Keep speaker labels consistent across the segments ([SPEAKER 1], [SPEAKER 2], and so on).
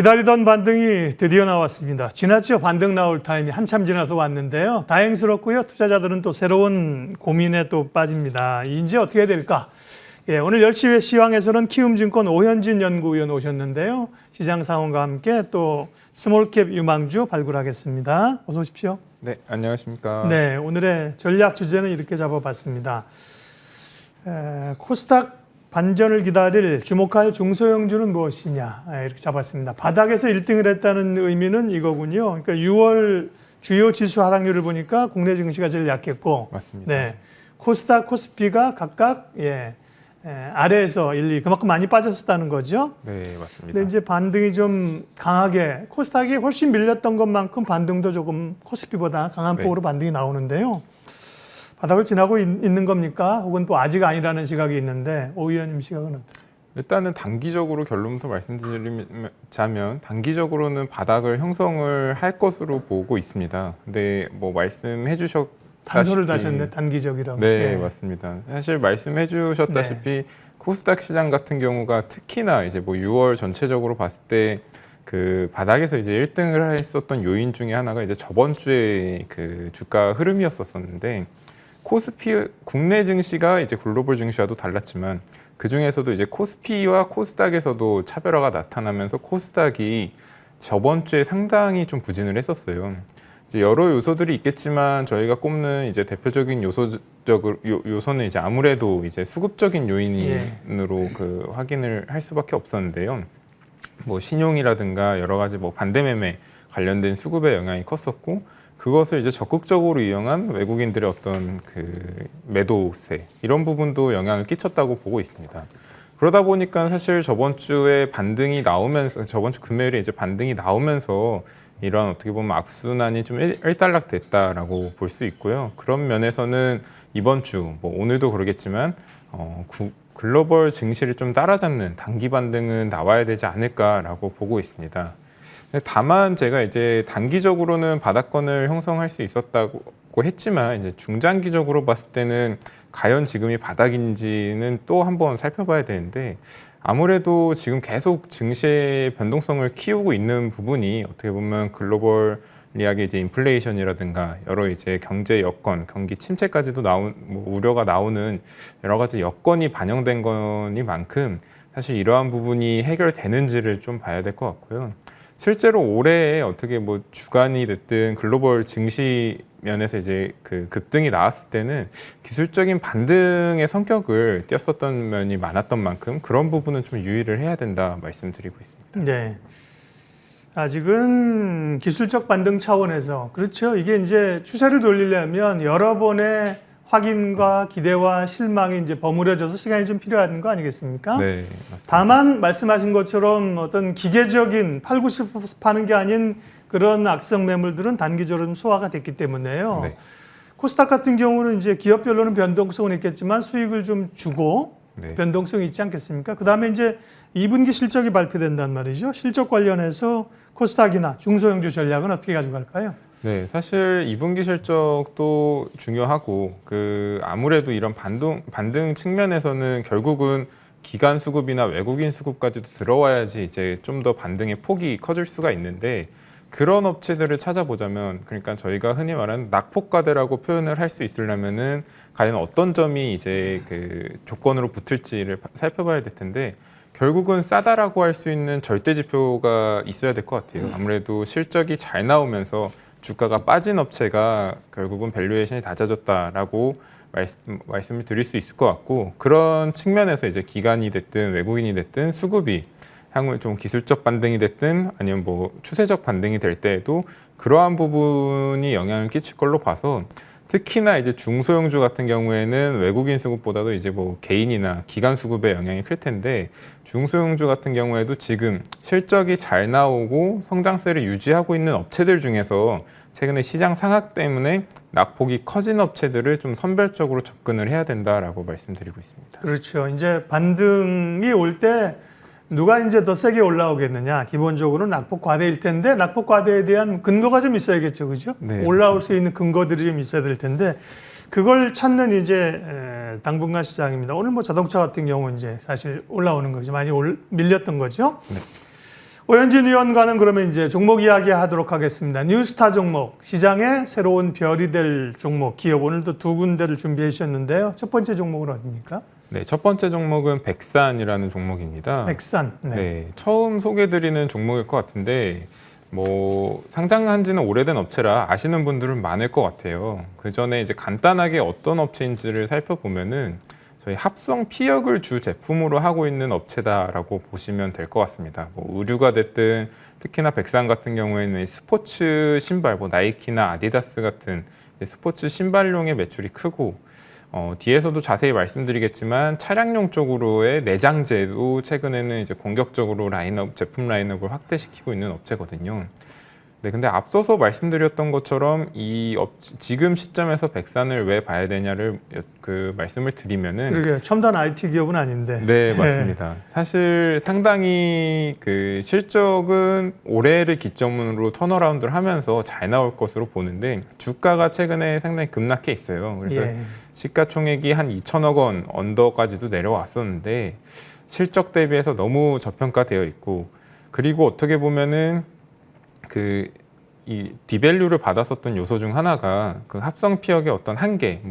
[SPEAKER 1] 기다리던 반등이 드디어 나왔습니다. 지났죠? 반등 나올 타임이 한참 지나서 왔는데요. 다행스럽고요. 투자자들은 또 새로운 고민에 또 빠집니다. 이제 어떻게 해야 될까? 예, 오늘 10시 시황에서는 키움증권 오현진 연구위원 오셨는데요. 시장 상황과 함께 또 스몰캡 유망주 발굴하겠습니다. 어서 오십시오.
[SPEAKER 2] 네, 안녕하십니까.
[SPEAKER 1] 네, 오늘의 전략 주제는 이렇게 잡아봤습니다. 코스닥 반전을 기다릴 주목할 중소형주는 무엇이냐 이렇게 잡았습니다. 바닥에서 1등을 했다는 의미는 이거군요. 그러니까 6월 주요 지수 하락률을 보니까 국내 증시가 제일 약했고,
[SPEAKER 2] 맞습니다.
[SPEAKER 1] 네, 코스닥, 코스피가 각각 아래에서 1, 2 그만큼 많이 빠졌었다는 거죠.
[SPEAKER 2] 네, 맞습니다.
[SPEAKER 1] 근데 이제 반등이 좀 강하게 코스닥이 훨씬 밀렸던 것만큼 반등도 조금 코스피보다 강한 폭으로 반등이 나오는데요. 바닥을 지나고 있는 겁니까? 혹은 또 아직 아니라는 시각이 있는데 오 의원님 시각은 어떠세요?
[SPEAKER 2] 일단은 단기적으로 결론부터 말씀드리자면 단기적으로는 바닥을 형성을 할 것으로 보고 있습니다. 근데 뭐 말씀해 주셨다시피
[SPEAKER 1] 단소를 다셨네, 단기적이라고.
[SPEAKER 2] 네, 맞습니다. 사실 말씀해 주셨다시피 코스닥 시장 같은 경우가 특히나 이제 뭐 6월 전체적으로 봤을 때 그 바닥에서 이제 1등을 했었던 요인 중에 하나가 이제 저번 주에 그 주가 흐름이었었는데 코스피 국내 증시가 이제 글로벌 증시와도 달랐지만 그 중에서도 이제 코스피와 코스닥에서도 차별화가 나타나면서 코스닥이 저번 주에 상당히 좀 부진을 했었어요. 이제 여러 요소들이 있겠지만 저희가 꼽는 이제 대표적인 요소는 이제 아무래도 이제 수급적인 요인으로 그 확인을 할 수밖에 없었는데요. 뭐 신용이라든가 여러 가지 뭐 반대매매 관련된 수급의 영향이 컸었고. 그것을 이제 적극적으로 이용한 외국인들의 어떤 그 매도세 이런 부분도 영향을 끼쳤다고 보고 있습니다. 그러다 보니까 사실 저번 주에 반등이 나오면서 저번 주 금요일에 이제 반등이 나오면서 이런 어떻게 보면 악순환이 좀 일단락됐다라고 볼 수 있고요. 그런 면에서는 이번 주 뭐 오늘도 그러겠지만 글로벌 증시를 좀 따라잡는 단기 반등은 나와야 되지 않을까라고 보고 있습니다. 다만 제가 이제 단기적으로는 바닥권을 형성할 수 있었다고 했지만 이제 중장기적으로 봤을 때는 과연 지금이 바닥인지는 또 한번 살펴봐야 되는데 아무래도 지금 계속 증시의 변동성을 키우고 있는 부분이 어떻게 보면 글로벌리하게 이제 인플레이션이라든가 여러 이제 경제 여건, 경기 침체까지도 뭐 우려가 나오는 여러 가지 여건이 반영된 거니만큼 사실 이러한 부분이 해결되는지를 좀 봐야 될 것 같고요. 실제로 올해 어떻게 뭐 주간이 됐든 글로벌 증시 면에서 이제 그 급등이 나왔을 때는 기술적인 반등의 성격을 띄었었던 면이 많았던 만큼 그런 부분은 좀 유의를 해야 된다 말씀드리고 있습니다.
[SPEAKER 1] 네. 아직은 기술적 반등 차원에서 그렇죠. 이게 이제 추세를 돌리려면 여러 번의 확인과 기대와 실망이 이제 버무려져서 시간이 좀 필요한 거 아니겠습니까?
[SPEAKER 2] 네, 맞습니다.
[SPEAKER 1] 다만 말씀하신 것처럼 어떤 기계적인 팔고 싶어서 파는 게 아닌 그런 악성 매물들은 단기적으로 좀 소화가 됐기 때문에요.
[SPEAKER 2] 네.
[SPEAKER 1] 코스닥 같은 경우는 이제 기업별로는 변동성은 있겠지만 수익을 좀 주고 변동성이 있지 않겠습니까? 그 다음에 이제 2분기 실적이 발표된단 말이죠. 실적 관련해서 코스닥이나 중소형주 전략은 어떻게 가져갈까요?
[SPEAKER 2] 네, 사실 2분기 실적도 중요하고 아무래도 이런 반등 측면에서는 결국은 기관 수급이나 외국인 수급까지도 들어와야지 이제 좀 더 반등의 폭이 커질 수가 있는데 그런 업체들을 찾아보자면 그러니까 저희가 흔히 말하는 낙폭과대라고 표현을 할 수 있으려면은 과연 어떤 점이 이제 그 조건으로 붙을지를 살펴봐야 될 텐데 결국은 싸다라고 할 수 있는 절대 지표가 있어야 될 것 같아요. 아무래도 실적이 잘 나오면서 주가가 빠진 업체가 결국은 밸류에이션이 낮아졌다라고 말씀을 드릴 수 있을 것 같고 그런 측면에서 이제 기관이 됐든 외국인이 됐든 수급이 향후 좀 기술적 반등이 됐든 아니면 뭐 추세적 반등이 될 때에도 그러한 부분이 영향을 끼칠 걸로 봐서 특히나 이제 중소형주 같은 경우에는 외국인 수급보다도 이제 뭐 개인이나 기관 수급의 영향이 클 텐데 중소형주 같은 경우에도 지금 실적이 잘 나오고 성장세를 유지하고 있는 업체들 중에서 최근에 시장 상악 때문에 낙폭이 커진 업체들을 좀 선별적으로 접근을 해야 된다라고 말씀드리고 있습니다.
[SPEAKER 1] 그렇죠. 이제 반등이 올 때 누가 이제 더 세게 올라오겠느냐. 기본적으로 낙폭 과대일 텐데 낙폭 과대에 대한 근거가 좀 있어야겠죠. 그죠?
[SPEAKER 2] 네,
[SPEAKER 1] 올라올
[SPEAKER 2] 맞습니다.
[SPEAKER 1] 수 있는 근거들이 좀 있어야 될 텐데 그걸 찾는 이제 당분간 시장입니다. 오늘 뭐 자동차 같은 경우 이제 사실 올라오는 거죠. 많이 밀렸던 거죠.
[SPEAKER 2] 네.
[SPEAKER 1] 오현진 위원과는 그러면 이제 종목 이야기 하도록 하겠습니다. 뉴스타 종목, 시장의 새로운 별이 될 종목, 기업 오늘도 두 군데를 준비해 주셨는데요. 첫 번째 종목은 어디입니까?
[SPEAKER 2] 네, 첫 번째 종목은 백산이라는 종목입니다.
[SPEAKER 1] 백산.
[SPEAKER 2] 네, 처음 소개드리는 종목일 것 같은데 뭐 상장한 지는 오래된 업체라 아시는 분들은 많을 것 같아요. 그 전에 이제 간단하게 어떤 업체인지를 살펴보면은 저희 합성 피혁을 주 제품으로 하고 있는 업체다라고 보시면 될 것 같습니다. 뭐 의류가 됐든 특히나 백산 같은 경우에는 스포츠 신발, 뭐 나이키나 아디다스 같은 스포츠 신발용의 매출이 크고 뒤에서도 자세히 말씀드리겠지만 차량용 쪽으로의 내장재도 최근에는 이제 공격적으로 제품 라인업을 확대시키고 있는 업체거든요. 네, 근데 앞서서 말씀드렸던 것처럼 지금 시점에서 백산을 왜 봐야 되냐를 말씀을 드리면은
[SPEAKER 1] 그러게 첨단 IT 기업은 아닌데.
[SPEAKER 2] 네, 맞습니다. 사실 상당히 그 실적은 올해를 기점으로 턴어라운드를 하면서 잘 나올 것으로 보는데 주가가 최근에 상당히 급락해 있어요. 그래서 시가총액이 한 2천억 원 언더까지도 내려왔었는데 실적 대비해서 너무 저평가되어 있고 그리고 어떻게 보면은 이 디밸류를 받았었던 요소 중 하나가 그 합성 피혁의 어떤 한계,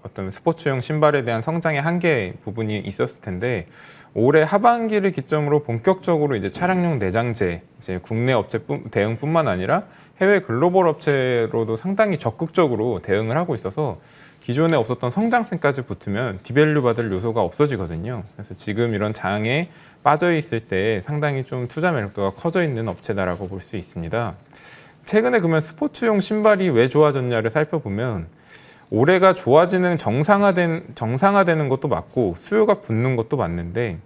[SPEAKER 2] 어떤 스포츠용 신발에 대한 성장의 한계 부분이 있었을 텐데 올해 하반기를 기점으로 본격적으로 이제 차량용 내장재, 이제 국내 업체 대응뿐만 아니라 해외 글로벌 업체로도 상당히 적극적으로 대응을 하고 있어서 기존에 없었던 성장성까지 붙으면 디밸류 받을 요소가 없어지거든요. 그래서 지금 이런 장에 빠져 있을 때 상당히 좀 투자 매력도가 커져 있는 업체다라고 볼 수 있습니다. 최근에 그러면 스포츠용 신발이 왜 좋아졌냐를 살펴보면 올해가 좋아지는 정상화되는 것도 맞고 수요가 붙는 것도 맞는데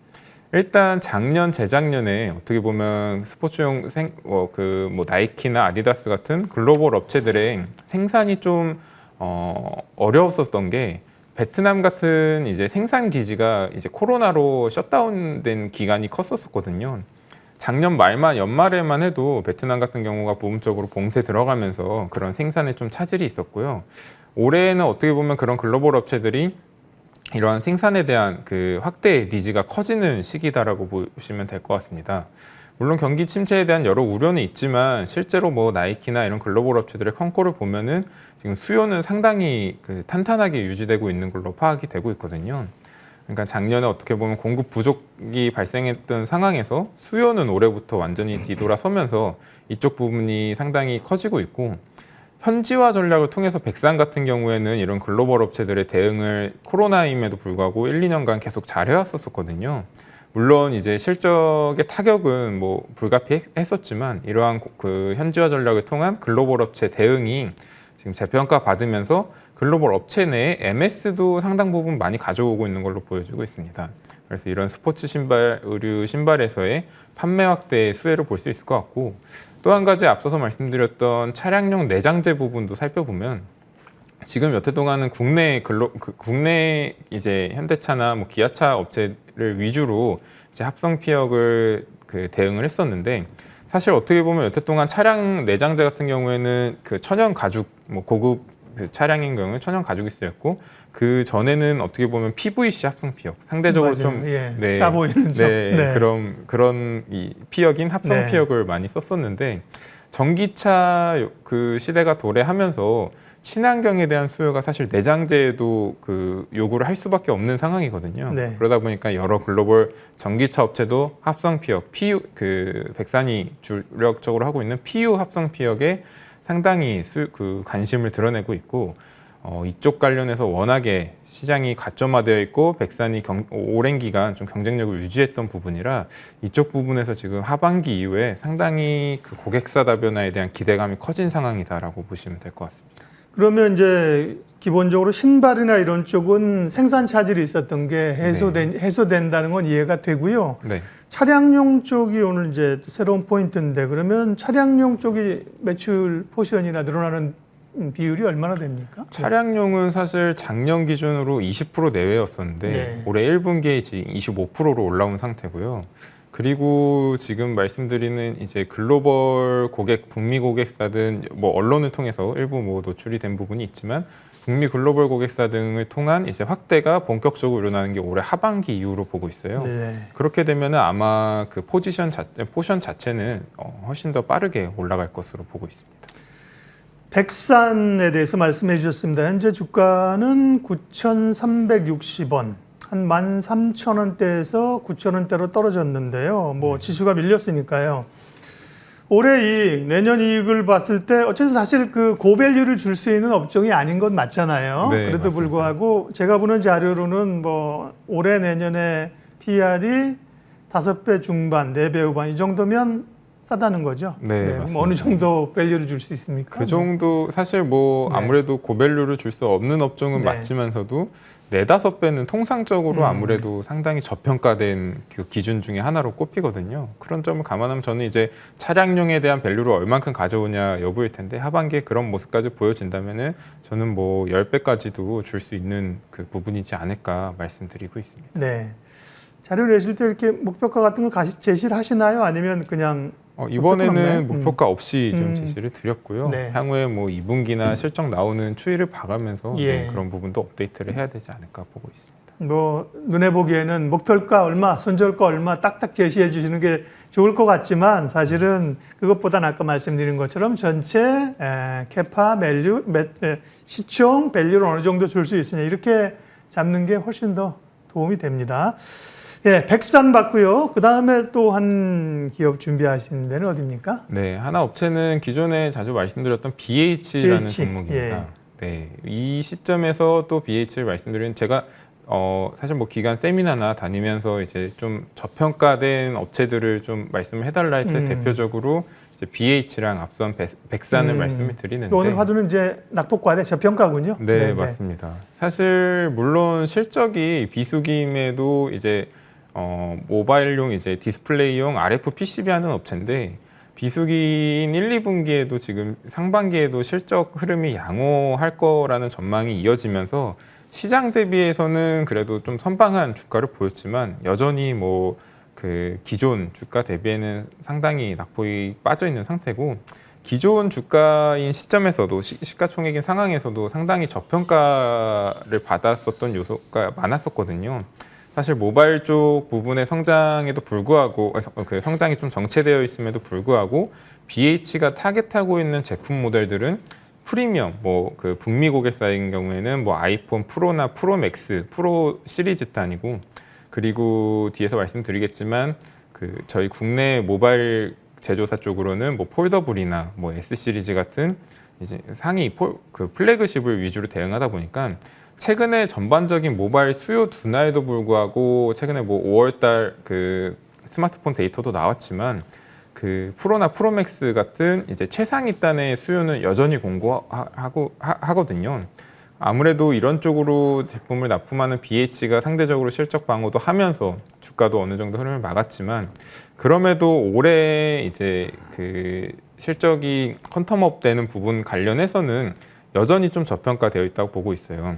[SPEAKER 2] 일단 작년, 재작년에 어떻게 보면 스포츠용 나이키나 아디다스 같은 글로벌 업체들의 생산이 좀 어려웠었던 게 베트남 같은 이제 생산 기지가 이제 코로나로 셧다운된 기간이 컸었거든요. 작년 말만 연말에만 해도 베트남 같은 경우가 부분적으로 봉쇄 들어가면서 그런 생산에 좀 차질이 있었고요. 올해는 어떻게 보면 그런 글로벌 업체들이 이러한 생산에 대한 그 확대 니즈가 커지는 시기다라고 보시면 될 것 같습니다. 물론 경기 침체에 대한 여러 우려는 있지만 실제로 뭐 나이키나 이런 글로벌 업체들의 컨코를 보면은 지금 수요는 상당히 탄탄하게 유지되고 있는 걸로 파악이 되고 있거든요. 그러니까 작년에 어떻게 보면 공급 부족이 발생했던 상황에서 수요는 올해부터 완전히 뒤돌아서면서 이쪽 부분이 상당히 커지고 있고 현지화 전략을 통해서 백산 같은 경우에는 이런 글로벌 업체들의 대응을 코로나임에도 불구하고 1, 2년간 계속 잘 해왔었거든요. 물론 이제 실적의 타격은 뭐 불가피했었지만 이러한 그 현지화 전략을 통한 글로벌 업체 대응이 지금 재평가 받으면서 글로벌 업체 내에 MS도 상당 부분 많이 가져오고 있는 걸로 보여지고 있습니다. 그래서 이런 스포츠 신발, 의류 신발에서의 판매 확대의 수혜를 볼 수 있을 것 같고 또 한 가지 앞서서 말씀드렸던 차량용 내장재 부분도 살펴보면 지금 여태 동안은 국내 이제 현대차나 뭐 기아차 업체를 위주로 이제 합성 피혁을 대응을 했었는데 사실 어떻게 보면 여태 동안 차량 내장재 같은 경우에는 그 천연 가죽 뭐 고급 차량인 경우는 천연 가죽이 쓰였고 그 전에는 어떻게 보면 PVC 합성 피혁 상대적으로
[SPEAKER 1] 맞아요. 좀 네, 싸 보이는 점. 네.
[SPEAKER 2] 그런 이 피혁인 합성 피혁을 많이 썼었는데 전기차 그 시대가 도래하면서 친환경에 대한 수요가 사실 내장재에도 요구를 할 수밖에 없는 상황이거든요.
[SPEAKER 1] 네.
[SPEAKER 2] 그러다 보니까 여러 글로벌 전기차 업체도 합성 피혁, 백산이 주력적으로 하고 있는 PU 합성 피혁에 상당히 관심을 드러내고 있고 이쪽 관련해서 워낙에 시장이 가점화되어 있고 백산이 오랜 기간 좀 경쟁력을 유지했던 부분이라 이쪽 부분에서 지금 하반기 이후에 상당히 그 고객사 다변화에 대한 기대감이 커진 상황이다라고 보시면 될 것 같습니다.
[SPEAKER 1] 그러면 이제 기본적으로 신발이나 이런 쪽은 생산 차질이 있었던 게 해소된다는 건 이해가 되고요.
[SPEAKER 2] 네.
[SPEAKER 1] 차량용 쪽이 오늘 이제 새로운 포인트인데 그러면 차량용 쪽이 매출 포션이나 늘어나는 비율이 얼마나 됩니까?
[SPEAKER 2] 차량용은 사실 작년 기준으로 20% 내외였었는데 올해 1분기에 25%로 올라온 상태고요. 그리고 지금 말씀드리는 이제 글로벌 고객, 북미 고객사든 뭐 언론을 통해서 일부 뭐 노출이 된 부분이 있지만 북미 글로벌 고객사 등을 통한 이제 확대가 본격적으로 일어나는 게 올해 하반기 이후로 보고 있어요.
[SPEAKER 1] 네.
[SPEAKER 2] 그렇게 되면은 아마 그 포션 자체는 훨씬 더 빠르게 올라갈 것으로 보고 있습니다.
[SPEAKER 1] 백산에 대해서 말씀해 주셨습니다. 현재 주가는 9,360원, 한 13,000원대에서 9,000원대로 떨어졌는데요. 뭐 지수가 밀렸으니까요. 올해 이익, 내년 이익을 봤을 때 어쨌든 사실 그 고밸류를 줄 수 있는 업종이 아닌 건 맞잖아요.
[SPEAKER 2] 네,
[SPEAKER 1] 그래도
[SPEAKER 2] 맞습니다.
[SPEAKER 1] 불구하고 제가 보는 자료로는 뭐 올해 내년에 PR이 5배 중반, 4배 후반 이 정도면 싸다는 거죠.
[SPEAKER 2] 네,
[SPEAKER 1] 그럼
[SPEAKER 2] 맞습니다.
[SPEAKER 1] 어느 정도 밸류를 줄 수 있습니까?
[SPEAKER 2] 그 정도 사실 뭐
[SPEAKER 1] 네.
[SPEAKER 2] 아무래도 고밸류를 줄 수 없는 업종은
[SPEAKER 1] 네.
[SPEAKER 2] 맞지만서도 4-5배는 통상적으로 아무래도 상당히 저평가된 그 기준 중에 하나로 꼽히거든요. 그런 점을 감안하면 저는 이제 차량용에 대한 밸류를 얼만큼 가져오냐 여부일 텐데 하반기에 그런 모습까지 보여진다면은 저는 뭐 10배까지도 줄 수 있는 그 부분이지 않을까 말씀드리고 있습니다.
[SPEAKER 1] 네. 자료 내실 때 이렇게 목표가 같은 걸 제시를 하시나요? 아니면 그냥
[SPEAKER 2] 이번에는
[SPEAKER 1] 없네?
[SPEAKER 2] 목표가 없이 좀 제시를 드렸고요.
[SPEAKER 1] 네.
[SPEAKER 2] 향후에 뭐 2분기나 실적 나오는 추이를 봐가면서
[SPEAKER 1] 예.
[SPEAKER 2] 그런 부분도 업데이트를 해야 되지 않을까 보고 있습니다.
[SPEAKER 1] 뭐 눈에 보기에는 목표가 얼마, 손절가 얼마 딱딱 제시해 주시는 게 좋을 것 같지만 사실은 그것보다는 아까 말씀드린 것처럼 전체 캐파, 밸류, 시총, 밸류를 어느 정도 줄 수 있으냐 이렇게 잡는 게 훨씬 더 도움이 됩니다. 예, 백산 봤고요. 그 다음에 또 한 기업 준비하시는 데는 어디입니까?
[SPEAKER 2] 네, 하나 업체는 기존에 자주 말씀드렸던 BH라는
[SPEAKER 1] BH,
[SPEAKER 2] 종목입니다.
[SPEAKER 1] 예.
[SPEAKER 2] 네, 이 시점에서 또 BH를 말씀드리는 제가 사실 뭐 기관 세미나나 다니면서 이제 좀 저평가된 업체들을 좀 말씀을 해달라 할 때 대표적으로 이제 BH랑 앞선 백산을 말씀을 드리는데
[SPEAKER 1] 오늘 화두는 이제 낙폭과대 저평가군요.
[SPEAKER 2] 네, 맞습니다. 사실 물론 실적이 비수기임에도 이제 모바일용 이제 디스플레이용 RF PCB 하는 업체인데 비수기인 1, 2분기에도 지금 상반기에도 실적 흐름이 양호할 거라는 전망이 이어지면서 시장 대비해서는 그래도 좀 선방한 주가를 보였지만 여전히 뭐 그 기존 주가 대비에는 상당히 낙폭이 빠져 있는 상태고 기존 주가인 시점에서도 시가총액인 상황에서도 상당히 저평가를 받았었던 요소가 많았었거든요. 사실 모바일 쪽 부분의 성장에도 불구하고 그 성장이 좀 정체되어 있음에도 불구하고 BH가 타겟하고 있는 제품 모델들은 프리미엄, 뭐 그 북미 고객사인 경우에는 뭐 아이폰 프로나 프로 맥스, 프로 시리즈 단이고 그리고 뒤에서 말씀드리겠지만 그 저희 국내 모바일 제조사 쪽으로는 뭐 폴더블이나 뭐 S 시리즈 같은 이제 상위 그 플래그십을 위주로 대응하다 보니까 최근에 전반적인 모바일 수요 둔화에도 불구하고 최근에 뭐 5월달 그 스마트폰 데이터도 나왔지만 그 프로나 프로맥스 같은 이제 최상위 단의 수요는 여전히 하거든요. 아무래도 이런 쪽으로 제품을 납품하는 BH가 상대적으로 실적 방어도 하면서 주가도 어느 정도 흐름을 막았지만 그럼에도 올해 이제 그 실적이 컨텀업 되는 부분 관련해서는 여전히 좀 저평가되어 있다고 보고 있어요.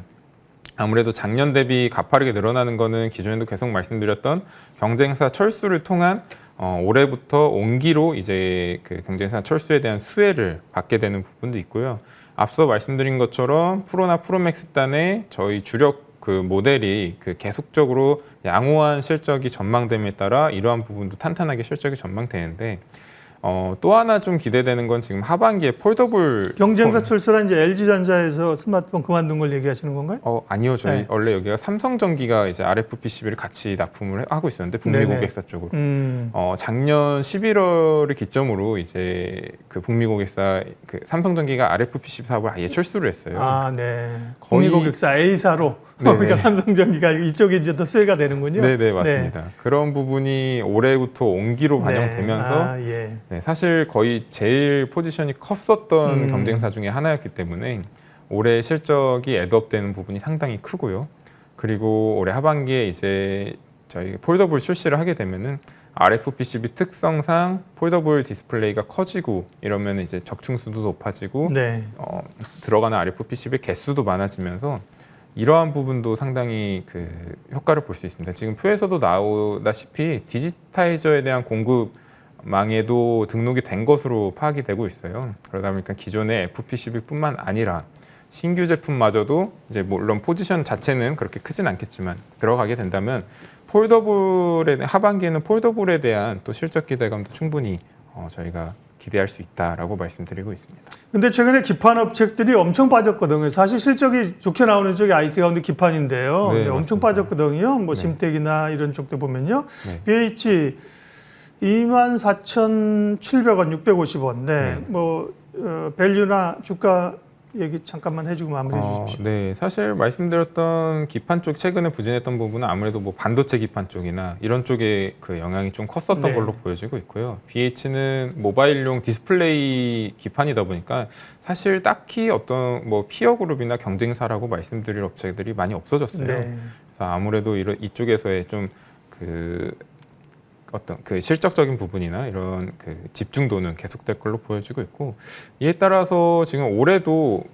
[SPEAKER 2] 아무래도 작년 대비 가파르게 늘어나는 거는 기존에도 계속 말씀드렸던 경쟁사 철수를 통한 올해부터 온기로 이제 그 경쟁사 철수에 대한 수혜를 받게 되는 부분도 있고요. 앞서 말씀드린 것처럼 프로나 프로맥스 단의 저희 주력 그 모델이 그 계속적으로 양호한 실적이 전망됨에 따라 이러한 부분도 탄탄하게 실적이 전망되는데 또 하나 좀 기대되는 건 지금 하반기에 폴더블
[SPEAKER 1] 경쟁사 철수란 이제 LG전자에서 스마트폰 그만둔 걸 얘기하시는 건가요?
[SPEAKER 2] 아니요. 저희
[SPEAKER 1] 네.
[SPEAKER 2] 원래 여기가 삼성전기가 이제 RF PCB를 같이 납품을 하고 있었는데 북미
[SPEAKER 1] 네네.
[SPEAKER 2] 고객사 쪽으로 작년 11월을 기점으로 이제 그 북미 고객사 그 삼성전기가 RF PCB 사업을 아예 철수를 했어요.
[SPEAKER 1] 아, 네.
[SPEAKER 2] 거의-
[SPEAKER 1] 국민고객사 A사로
[SPEAKER 2] 네네.
[SPEAKER 1] 그러니까 삼성전기가 이쪽에 이제 더 수혜가 되는군요.
[SPEAKER 2] 네네 맞습니다. 그런 부분이 올해부터 온기로
[SPEAKER 1] 네.
[SPEAKER 2] 반영되면서
[SPEAKER 1] 아, 예.
[SPEAKER 2] 네, 사실 거의 제일 포지션이 컸었던
[SPEAKER 1] 음.
[SPEAKER 2] 경쟁사 중에 하나였기 때문에 올해 실적이 애드업되는 부분이 상당히 크고요. 그리고 올해 하반기에 이제 저희 폴더블 출시를 하게 되면은 RF PCB 특성상 폴더블 디스플레이가 커지고 이러면 이제 적층수도 높아지고
[SPEAKER 1] 네.
[SPEAKER 2] 들어가는 RF PCB 개수도 많아지면서 이러한 부분도 상당히 그 효과를 볼 수 있습니다. 지금 표에서도 나오다시피 디지타이저에 대한 공급망에도 등록이 된 것으로 파악이 되고 있어요. 그러다 보니까 기존의 FPCB뿐만 아니라 신규 제품마저도 이제 물론 포지션 자체는 그렇게 크진 않겠지만 들어가게 된다면 하반기에는 폴더블에 대한 또 실적 기대감도 충분히 저희가 기대할 수 있다라고 말씀드리고 있습니다.
[SPEAKER 1] 근데 최근에 기판 업체들이 엄청 빠졌거든요. 사실 실적이 좋게 나오는 쪽이 IT 가운데 기판인데요.
[SPEAKER 2] 네,
[SPEAKER 1] 엄청
[SPEAKER 2] 맞습니다.
[SPEAKER 1] 빠졌거든요. 뭐
[SPEAKER 2] 네.
[SPEAKER 1] 심텍이나 이런 쪽도 보면요.
[SPEAKER 2] 네.
[SPEAKER 1] BH 24,700원, 650원. 네.
[SPEAKER 2] 네.
[SPEAKER 1] 뭐 밸류나 주가 얘기 잠깐만 해주고 마무리해 주십시오.
[SPEAKER 2] 네, 사실 말씀드렸던 기판 쪽 최근에 부진했던 부분은 아무래도 뭐 반도체 기판 쪽이나 이런 쪽에 그 영향이 좀 컸었던
[SPEAKER 1] 네.
[SPEAKER 2] 걸로 보여지고 있고요. BH는 모바일용 디스플레이 기판이다 보니까 사실 딱히 어떤 뭐 피어 그룹이나 경쟁사라고 말씀드릴 업체들이 많이 없어졌어요.
[SPEAKER 1] 네.
[SPEAKER 2] 그래서 아무래도 이쪽에서의 좀 어떤 그 실적적인 부분이나 이런 그 집중도는 계속될 걸로 보여지고 있고, 이에 따라서 지금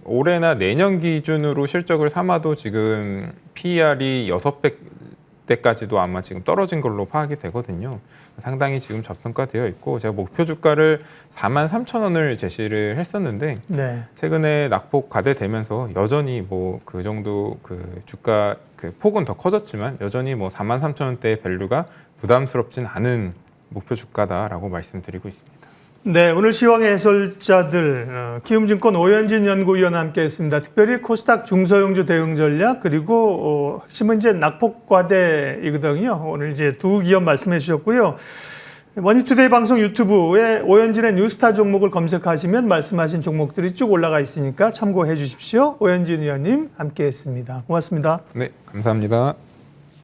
[SPEAKER 2] 올해나 내년 기준으로 실적을 삼아도 지금 PER이 6배대까지도 아마 지금 떨어진 걸로 파악이 되거든요. 상당히 지금 저평가되어 있고, 제가 목표 주가를 43,000원을 제시를 했었는데
[SPEAKER 1] 네.
[SPEAKER 2] 최근에 낙폭 과대되면서 여전히 뭐 그 정도 그 주가 그 폭은 더 커졌지만 여전히 뭐 43,000원대의 밸류가 부담스럽진 않은 목표 주가다라고 말씀드리고 있습니다.
[SPEAKER 1] 네, 오늘 시황의 해설자들 키움증권 오현진 연구위원과 함께했습니다. 특별히 코스닥 중소형주 대응 전략 그리고 핵심은 이제 낙폭 과대이거든요. 오늘 이제 두 기업 말씀해 주셨고요. 머니투데이 방송 유튜브에 오현진의 뉴스타 종목을 검색하시면 말씀하신 종목들이 쭉 올라가 있으니까 참고해 주십시오. 오현진 위원님 함께했습니다. 고맙습니다.
[SPEAKER 2] 네, 감사합니다.